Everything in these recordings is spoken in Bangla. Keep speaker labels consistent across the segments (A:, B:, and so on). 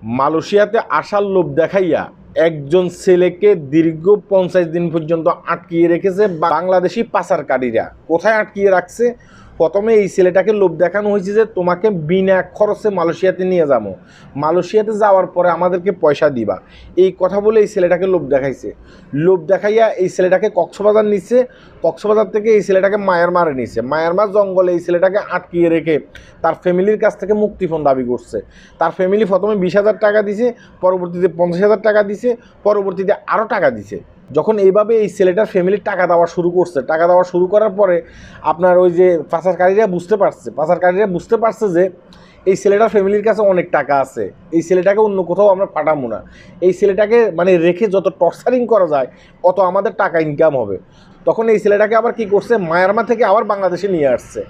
A: মালয়েশিয়াতে আসার লোভ দেখাইয়া একজন ছেলেকে দীর্ঘ 50 দিন পর্যন্ত আটকিয়ে রেখেছে বাংলাদেশি পাচারকারীরা। কোথায় আটকিয়ে রাখছে? প্রথমে এই ছেলেটাকে লোভ দেখানো হয়েছে যে তোমাকে বিনা খরচে মালয়েশিয়াতে নিয়ে যাবো, মালয়েশিয়াতে যাওয়ার পরে আমাদেরকে পয়সা দিবা, এই কথা বলে এই ছেলেটাকে লোভ দেখাইছে। লোভ দেখাইয়া এই ছেলেটাকে কক্সবাজার নিচ্ছে, কক্সবাজার থেকে এই ছেলেটাকে মায়ানমারে নিচ্ছে, মায়ানমার জঙ্গলে এই ছেলেটাকে আটকিয়ে রেখে তার ফ্যামিলির কাছ থেকে মুক্তিপণ দাবি করছে। তার ফ্যামিলি প্রথমে 20,000 টাকা দিছে, পরবর্তীতে 50,000 টাকা দিছে, পরবর্তীতে আরও টাকা দিছে। যখন এইভাবে এই ছেলেটার ফ্যামিলির টাকা দেওয়া শুরু করছে, টাকা দেওয়া শুরু করার পরে আপনার ওই যে পাচারকারীরা বুঝতে পারছে যে এই ছেলেটার ফ্যামিলির কাছে অনেক টাকা আছে, এই ছেলেটাকে অন্য কোথাও আমরা পাঠাবো না, এই ছেলেটাকে মানে রেখে যত টর্চারিং করা যায় অত আমাদের টাকা ইনকাম হবে। তখন এই ছেলেটাকে আবার কি করছে, মায়ানমার থেকে আবার বাংলাদেশে নিয়ে আসছে।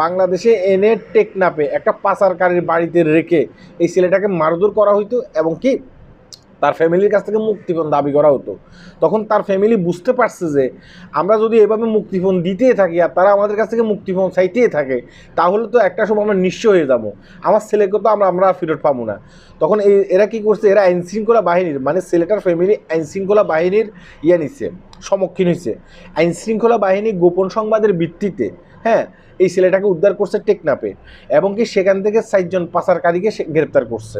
A: বাংলাদেশে এনে টেকনাফে একটা পাচারকারীর বাড়িতে রেখে এই ছেলেটাকে মারধর করা হইতো এবং কি তার ফ্যামিলির কাছ থেকে মুক্তিপণ দাবি করা হতো। তখন তার ফ্যামিলি বুঝতে পারছে যে আমরা যদি এভাবে মুক্তিপণ দিতেই থাকি আর তারা আমাদের কাছ থেকে মুক্তিপণ চাইতেই থাকে, তাহলে তো একটা সময় আমরা নিঃস্ব হয়ে যাবো, আমার ছেলেকে তো আমরা ফেরত পাবো না। তখন এরা কি করছে, এরা আইনশৃঙ্খলা বাহিনীর মানে ছেলেটার ফ্যামিলি আইনশৃঙ্খলা বাহিনীর নিচ্ছে, সম্মুখীন হয়েছে। আইনশৃঙ্খলা বাহিনী গোপন সংবাদের ভিত্তিতে এই ছেলেটাকে উদ্ধার করছে টেকনাফে এবং কি সেখান থেকে 4 জন পাচারকারীকে গ্রেপ্তার করছে।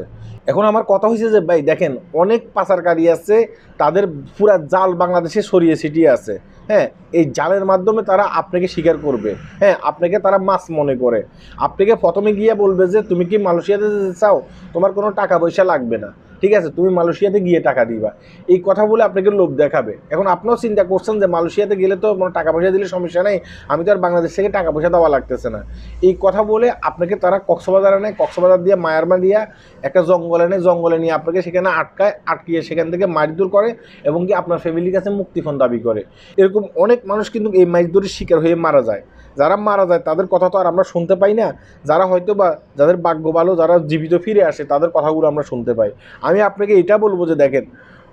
A: এখন আমার কথা হয়েছে যে ভাই দেখেন, অনেক পাচারকারী আছে, তাদের পুরা জাল বাংলাদেশে ছড়িয়ে ছিটিয়ে আছে। এই জালের মাধ্যমে তারা আপনাকে স্বীকার করবে, আপনাকে তারা মাছ মনে করে। আপনাকে প্রথমে গিয়ে বলবে যে তুমি কি মালয়েশিয়াতে যেতে চাও, তোমার কোনো টাকা পয়সা লাগবে না, ঠিক আছে, তুমি মালয়েশিয়াতে গিয়ে টাকা দিবা, এই কথা বলে আপনাকে লোভ দেখাবে। এখন আপনিও চিন্তা করছেন যে মালয়েশিয়াতে গেলে তো টাকা পয়সা দিলে সমস্যা নেই, আমি তো আর বাংলাদেশ থেকে টাকা পয়সা দেওয়া লাগতেছে না, এই কথা বলে আপনাকে তারা কক্সবাজার আনে, কক্সবাজার দিয়ে মায়ানমার দিয়ে একটা জঙ্গলে নিয়ে আপনাকে সেখানে আটকিয়ে সেখান থেকে মারধর করে এবং কি আপনার ফ্যামিলির কাছে মুক্তিপণ দাবি করে। এরকম অনেক মানুষ কিন্তু এই মারধরের শিকার হয়ে মারা যায়। যারা মারা যায় তাদের কথা তো আর আমরা শুনতে পাই না, যারা হয়তো বা যাদের ভাগ্য ভালো, যারা জীবিত ফিরে আসে তাদের কথাগুলো আমরা শুনতে পাই। আমি আপনাকে এটা বলবো যে দেখেন,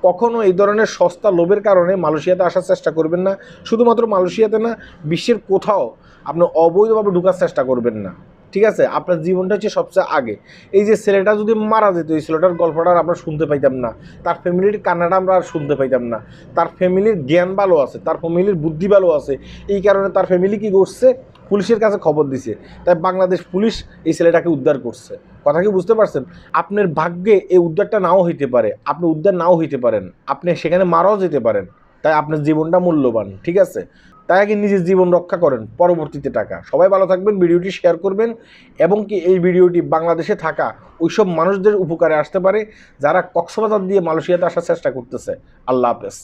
A: কখনো এই ধরনের সস্তা লোভের কারণে মালয়েশিয়াতে আসার চেষ্টা করবেন না। শুধুমাত্র মালয়েশিয়াতে না, বিশ্বের কোথাও আপনি অবৈধভাবে ঢোকার চেষ্টা করবেন না, ঠিক আছে? আপনার জীবনটা হচ্ছে সবচেয়ে আগে। এই যে ছেলেটা যদি মারা যেত, এই ছেলেটার গল্পটা আমরা শুনতে পাইতাম না, তার ফ্যামিলির কান্নাটা আমরা আর শুনতে পাইতাম না। তার ফ্যামিলির জ্ঞান ভালো আছে, তার ফ্যামিলির বুদ্ধি ভালো আছে, এই কারণে তার ফ্যামিলি কী করছে, পুলিশের কাছে খবর দিছে, তাই বাংলাদেশ পুলিশ এই ছেলেটাকে উদ্ধার করছে। কথা কি বুঝতে পারছেন? আপনার ভাগ্যে এই উদ্ধারটা নাও হইতে পারে, আপনি উদ্ধার নাও হইতে পারেন, আপনি সেখানে মারাও যেতে পারেন, তাই আপনার জীবনটা মূল্যবান, ঠিক আছে? তাই আগে নিজের জীবন রক্ষা করেন, পরবর্তীতে টাকা। সবাই ভালো থাকবেন, ভিডিওটি শেয়ার করবেন এবং কি এই ভিডিওটি বাংলাদেশে থাকা ওইসব মানুষদের উপকারে আসতে পারে যারা কক্সবাজার দিয়ে মালয়েশিয়াতে আসার চেষ্টা করতেছে। আল্লাহ হাফেজ।